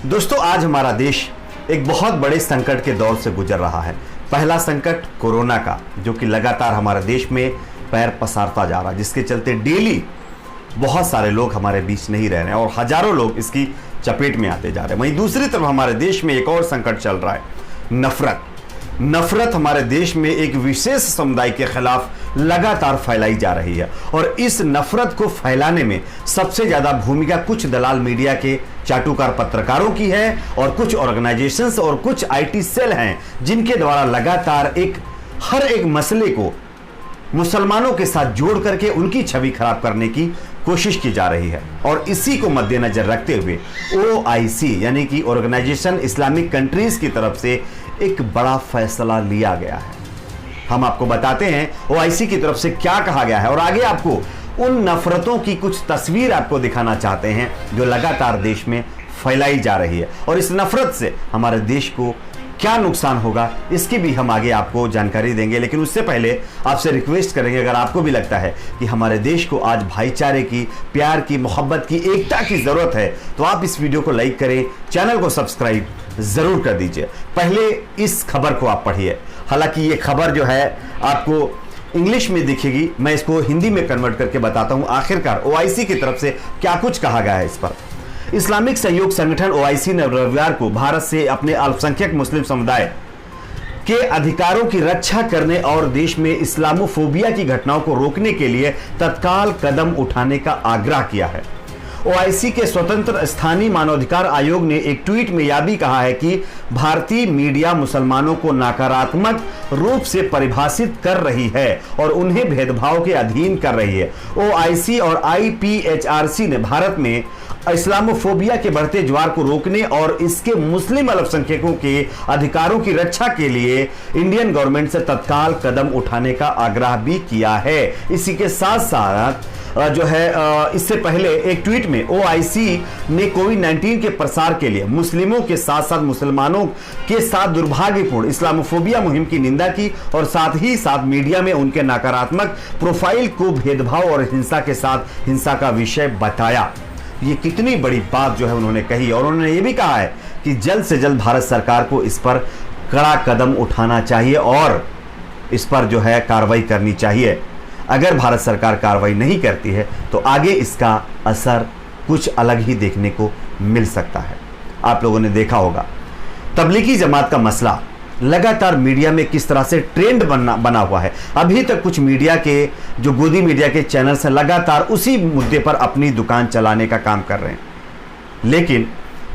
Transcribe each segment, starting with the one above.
दोस्तों, आज हमारा देश एक बहुत बड़े संकट के दौर से गुजर रहा है। पहला संकट कोरोना का, जो कि लगातार हमारे देश में पैर पसारता जा रहा है, जिसके चलते डेली बहुत सारे लोग हमारे बीच नहीं रह रहे हैं और हजारों लोग इसकी चपेट में आते जा रहे हैं। वहीं दूसरी तरफ हमारे देश में एक और संकट चल रहा है, नफरत हमारे देश में एक विशेष समुदाय के खिलाफ लगातार फैलाई जा रही है और इस नफरत को फैलाने में सबसे ज्यादा भूमिका कुछ दलाल मीडिया के चाटुकार पत्रकारों की है और कुछ ऑर्गेनाइजेशंस और कुछ आईटी सेल हैं, जिनके द्वारा लगातार हर एक मसले को मुसलमानों के साथ जोड़ करके उनकी छवि खराब करने की कोशिश की जा रही है। और इसी को मद्देनजर रखते हुए OIC यानी कि ऑर्गेनाइजेशन इस्लामिक कंट्रीज की तरफ से एक बड़ा फैसला लिया गया है। हम आपको बताते हैं OIC की तरफ से क्या कहा गया है और आगे आपको उन नफरतों की कुछ तस्वीर आपको दिखाना चाहते हैं जो लगातार देश में फैलाई जा रही है और इस नफरत से हमारे देश को क्या नुकसान होगा, इसकी भी हम आगे आपको जानकारी देंगे। लेकिन उससे पहले आपसे रिक्वेस्ट करेंगे, अगर आपको भी लगता है कि हमारे देश को आज भाईचारे की, प्यार की, मोहब्बत की, एकता की जरूरत है, तो आप इस वीडियो को लाइक करें, चैनल को सब्सक्राइब जरूर कर दीजिए। पहले इस खबर को आप पढ़िए। हालांकि ये खबर जो है आपको इंग्लिश में दिखेगी, मैं इसको हिंदी में कन्वर्ट करके बताता हूं आखिरकार OIC की तरफ से क्या कुछ कहा गया है इस पर। इस्लामिक सहयोग संगठन OIC ने रविवार को भारत से अपने अल्पसंख्यक मुस्लिम समुदाय के अधिकारों की रक्षा करने और देश में इस्लामोफोबिया की घटनाओं को रोकने के लिए तत्काल कदम उठाने का आग्रह किया है। OIC के स्वतंत्र स्थानीय मानवाधिकार आयोग ने एक ट्वीट में यह भी कहा है कि भारतीय मीडिया मुसलमानों को नकारात्मक रूप से परिभाषित कर रही है और उन्हें भेदभाव के अधीन कर रही है। OIC और IPHRC ने भारत में इस्लामोफोबिया के बढ़ते ज्वार को रोकने और इसके मुस्लिम अल्पसंख्यकों के अधिकारों की रक्षा के लिए इंडियन गवर्नमेंट से तत्काल कदम उठाने का आग्रह भी किया है। इसी के साथ साथ जो है इससे पहले एक ट्वीट में OIC ने कोविड-19 के प्रसार के लिए मुस्लिमों के साथ साथ मुसलमानों के साथ दुर्भाग्यपूर्ण इस्लामोफोबिया मुहिम की निंदा की और साथ ही साथ मीडिया में उनके नकारात्मक प्रोफाइल को भेदभाव और हिंसा के साथ हिंसा का विषय बताया। ये कितनी बड़ी बात जो है उन्होंने कही और उन्होंने ये भी कहा है कि जल्द से जल्द भारत सरकार को इस पर कड़ा कदम उठाना चाहिए और इस पर जो है कार्रवाई करनी चाहिए। अगर भारत सरकार कार्रवाई नहीं करती है तो आगे इसका असर कुछ अलग ही देखने को मिल सकता है। आप लोगों ने देखा होगा तबलीगी जमात का मसला लगातार मीडिया में किस तरह से ट्रेंड बना हुआ है। अभी तक कुछ मीडिया के जो गोदी मीडिया के चैनल्स हैं लगातार उसी मुद्दे पर अपनी दुकान चलाने का काम कर रहे हैं, लेकिन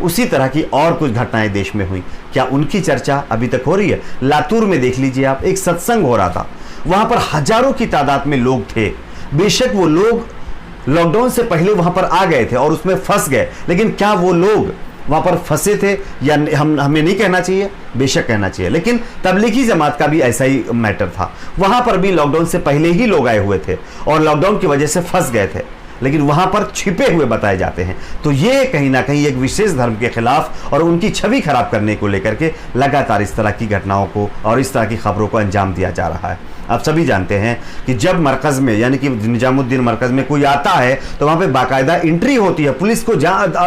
उसी तरह की और कुछ घटनाएं देश में हुई, क्या उनकी चर्चा अभी तक हो रही है? लातूर में देख लीजिए आप, एक सत्संग हो रहा था, वहां पर हजारों की तादाद में लोग थे। बेशक वो लोग लॉकडाउन से पहले वहां पर आ गए थे और उसमें फंस गए, लेकिन क्या वो लोग वहां पर फंसे थे या हमें नहीं कहना चाहिए? बेशक कहना चाहिए। लेकिन तबलीगी जमात का भी ऐसा ही मैटर था, वहां पर भी लॉकडाउन से पहले ही लोग आए हुए थे और लॉकडाउन की वजह से फंस गए थे, लेकिन वहां पर छिपे हुए बताए जाते हैं। तो ये कहीं ना कहीं एक विशेष धर्म के खिलाफ और उनकी छवि खराब करने को लेकर के लगातार इस तरह की घटनाओं को और इस तरह की खबरों को अंजाम दिया जा रहा है। आप सभी जानते हैं कि जब मरकज में यानी कि निजामुद्दीन मरकज में कोई आता है तो वहां पे बाकायदा एंट्री होती है, पुलिस को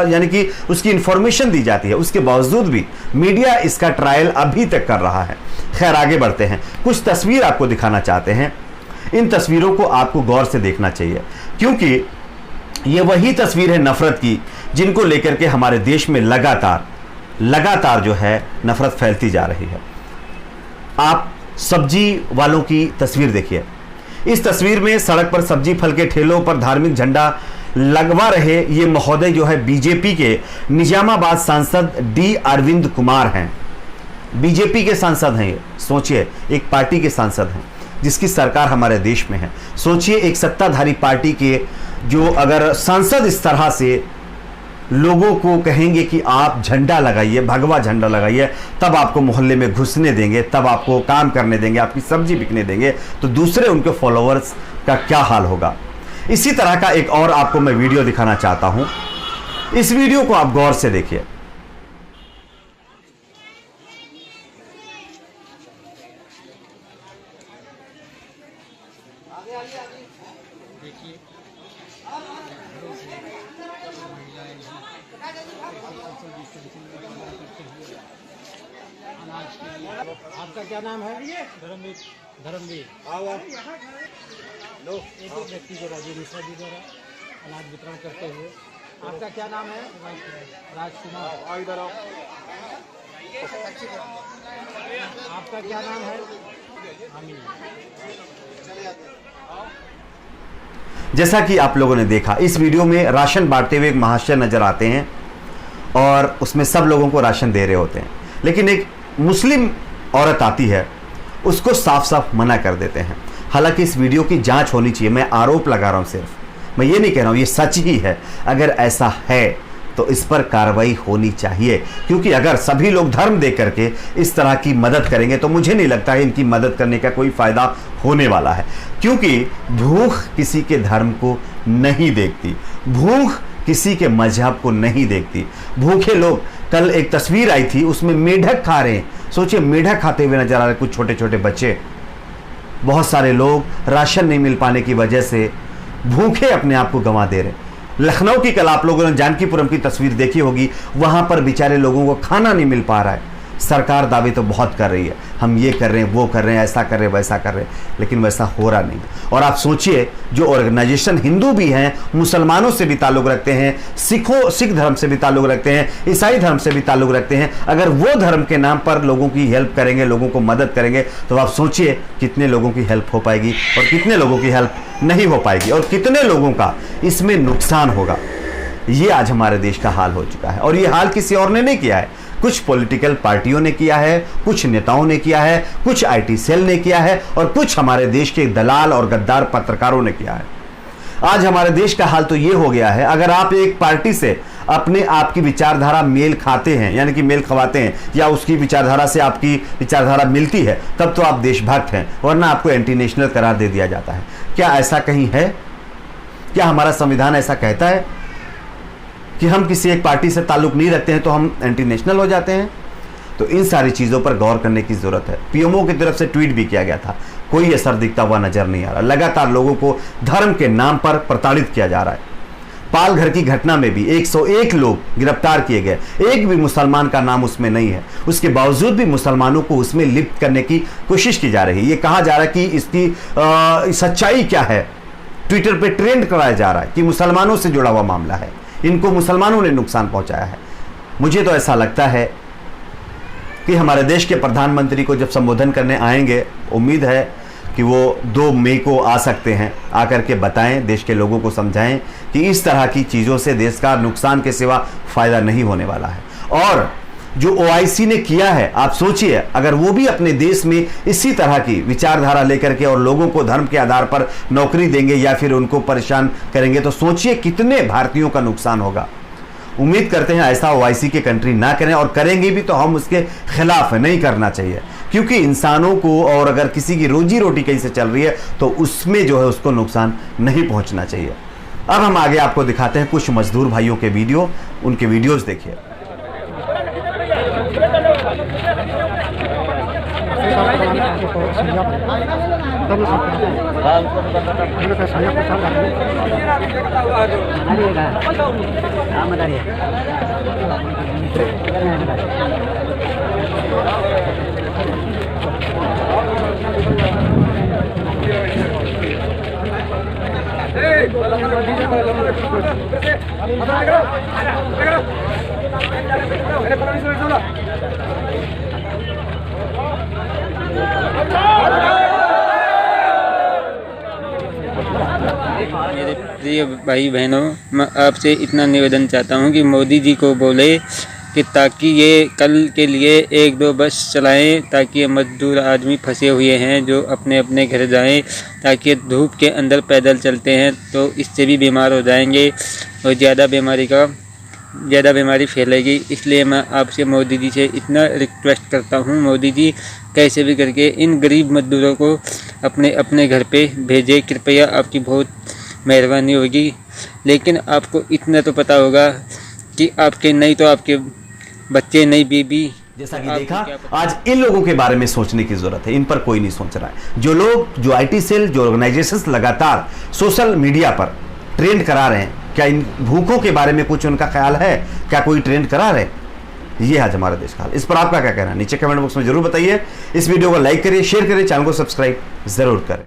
यानी कि उसकी इंफॉर्मेशन दी जाती है। उसके बावजूद भी मीडिया इसका ट्रायल अभी तक कर रहा है। खैर, आगे बढ़ते हैं, कुछ तस्वीर आपको दिखाना चाहते हैं। इन तस्वीरों को आपको गौर से देखना चाहिए क्योंकि ये वही तस्वीर है नफरत की, जिनको लेकर के हमारे देश में लगातार जो है नफरत फैलती जा रही है। आप सब्जी वालों की तस्वीर देखिए। इस तस्वीर में सड़क पर सब्जी फल के ठेलों पर धार्मिक झंडा लगवा रहे ये महोदय जो है बीजेपी के निजामाबाद सांसद D अरविंद कुमार हैं। बीजेपी के सांसद हैं ये। सोचिए, एक पार्टी के सांसद हैं जिसकी सरकार हमारे देश में है। सोचिए, एक सत्ताधारी पार्टी के जो अगर सांसद इस तरह से लोगों को कहेंगे कि आप झंडा लगाइए, भगवा झंडा लगाइए, तब आपको मोहल्ले में घुसने देंगे, तब आपको काम करने देंगे, आपकी सब्जी बिकने देंगे, तो दूसरे उनके फॉलोअर्स का क्या हाल होगा। इसी तरह का एक और आपको मैं वीडियो दिखाना चाहता हूं। इस वीडियो को आप गौर से देखिए। देखिए सोशल डिस्टेंसिंग का पालन करते हुए अनाज के लिए। आपका क्या नाम है? धर्मवीर। धर्मवीर एक व्यक्ति को राजीव मिश्रा जी द्वारा अनाज वितरण करते हुए। आपका क्या नाम है? राजकुमार। आपका क्या नाम है? अमीन। जैसा कि आप लोगों ने देखा, इस वीडियो में राशन बांटते हुए एक महाशय नजर आते हैं और उसमें सब लोगों को राशन दे रहे होते हैं, लेकिन एक मुस्लिम औरत आती है, उसको साफ साफ मना कर देते हैं। हालांकि इस वीडियो की जांच होनी चाहिए, मैं आरोप लगा रहा हूं, सिर्फ मैं ये नहीं कह रहा हूं, ये सच ही है। अगर ऐसा है तो इस पर कार्रवाई होनी चाहिए, क्योंकि अगर सभी लोग धर्म दे करके इस तरह की मदद करेंगे तो मुझे नहीं लगता है इनकी मदद करने का कोई फायदा होने वाला है। क्योंकि भूख किसी के धर्म को नहीं देखती, भूख किसी के मजहब को नहीं देखती। भूखे लोग, कल एक तस्वीर आई थी, उसमें मेढक खा रहे हैं। सोचिए, मेढक खाते हुए नजर आ रहे कुछ छोटे छोटे बच्चे। बहुत सारे लोग राशन नहीं मिल पाने की वजह से भूखे अपने आप को गंवा दे रहे। लखनऊ की कल आप लोगों ने जानकीपुरम की तस्वीर देखी होगी, वहां पर बेचारे लोगों को खाना नहीं मिल पा रहा है। सरकार दावे तो बहुत कर रही है, हम ये कर रहे हैं, वो कर रहे हैं, ऐसा कर रहे हैं, वैसा कर रहे हैं, लेकिन वैसा हो रहा नहीं। और आप सोचिए, जो ऑर्गेनाइजेशन हिंदू भी हैं, मुसलमानों से भी ताल्लुक़ रखते हैं, सिख धर्म से भी ताल्लुक़ रखते हैं, ईसाई धर्म से भी ताल्लुक़ रखते हैं, अगर वो धर्म के नाम पर लोगों की हेल्प करेंगे, लोगों को मदद करेंगे, तो आप सोचिए कितने लोगों की हेल्प हो पाएगी और कितने लोगों की हेल्प नहीं हो पाएगी और कितने लोगों का इसमें नुकसान होगा। ये आज हमारे देश का हाल हो चुका है और ये हाल किसी और ने नहीं किया है, कुछ पॉलिटिकल पार्टियों ने किया है, कुछ नेताओं ने किया है, कुछ आईटी सेल ने किया है और कुछ हमारे देश के दलाल और गद्दार पत्रकारों ने किया है। आज हमारे देश का हाल तो ये हो गया है, अगर आप एक पार्टी से अपने आप की विचारधारा मेल खाते हैं, यानी कि मेल खवाते हैं, या उसकी विचारधारा से आपकी विचारधारा मिलती है, तब तो आप देशभक्त हैं, वरना आपको एंटी नेशनल करार दे दिया जाता है। क्या ऐसा कहीं है? क्या हमारा संविधान ऐसा कहता है कि हम किसी एक पार्टी से ताल्लुक नहीं रखते हैं तो हम एंटी नेशनल हो जाते हैं? तो इन सारी चीज़ों पर गौर करने की ज़रूरत है। पीएमओ की तरफ से ट्वीट भी किया गया था, कोई असर दिखता हुआ नजर नहीं आ रहा। लगातार लोगों को धर्म के नाम पर प्रताड़ित किया जा रहा है। पालघर की घटना में भी 101 लोग गिरफ्तार किए गए, एक भी मुसलमान का नाम उसमें नहीं है, उसके बावजूद भी मुसलमानों को उसमें लिप्त करने की कोशिश की जा रही है। ये कहा जा रहा है कि इसकी सच्चाई क्या है, ट्विटर पे ट्रेंड कराया जा रहा है कि मुसलमानों से जुड़ा हुआ मामला है, इनको मुसलमानों ने नुकसान पहुंचाया है। मुझे तो ऐसा लगता है कि हमारे देश के प्रधानमंत्री को जब संबोधन करने आएंगे, उम्मीद है कि वो 2 मई को आ सकते हैं, आकर के बताएं, देश के लोगों को समझाएं कि इस तरह की चीज़ों से देश का नुकसान के सिवा फ़ायदा नहीं होने वाला है। और जो ओआईसी ने किया है, आप सोचिए, अगर वो भी अपने देश में इसी तरह की विचारधारा लेकर के और लोगों को धर्म के आधार पर नौकरी देंगे या फिर उनको परेशान करेंगे, तो सोचिए कितने भारतीयों का नुकसान होगा। उम्मीद करते हैं ऐसा ओआईसी के कंट्री ना करें, और करेंगे भी तो हम उसके खिलाफ है, नहीं करना चाहिए, क्योंकि इंसानों को, और अगर किसी की रोजी रोटी कहीं से चल रही है तो उसमें जो है उसको नुकसान नहीं पहुंचना चाहिए। अब हम आगे आपको दिखाते हैं कुछ मजदूर भाइयों के वीडियो, उनके वीडियोस देखिए। मेरे प्रिय भाई बहनों, मैं आपसे इतना निवेदन चाहता हूं कि मोदी जी को बोले कि ताकि ये कल के लिए 1-2 बस चलाएं, ताकि ये मजदूर आदमी फंसे हुए हैं जो अपने अपने घर जाएं, ताकि धूप के अंदर पैदल चलते हैं तो इससे भी बीमार हो जाएंगे और ज़्यादा बीमारी फैलेगी। इसलिए मैं आपसे मोदी जी से इतना रिक्वेस्ट करता हूं, मोदी जी कैसे भी करके इन गरीब मजदूरों को अपने अपने घर पे भेजें, कृपया, आपकी बहुत मेहरबानी होगी। लेकिन आपको इतना तो पता होगा कि आपके नहीं तो आपके बच्चे नहीं, बीबी। जैसा कि देखा, आज इन लोगों के बारे में सोचने की जरूरत है, इन पर कोई नहीं सोच रहा है। जो आईटी सेल, जो ऑर्गेनाइजेशंस लगातार सोशल मीडिया पर ट्रेंड करा रहे हैं क्या इन भूखों के बारे में कुछ उनका ख्याल है? क्या कोई ट्रेंड करा रहे? ये आज हमारे देश का हाल। इस पर आपका क्या कहना है नीचे कमेंट बॉक्स में जरूर बताइए। इस वीडियो को लाइक करिए, शेयर करिए, चैनल को सब्सक्राइब जरूर करें।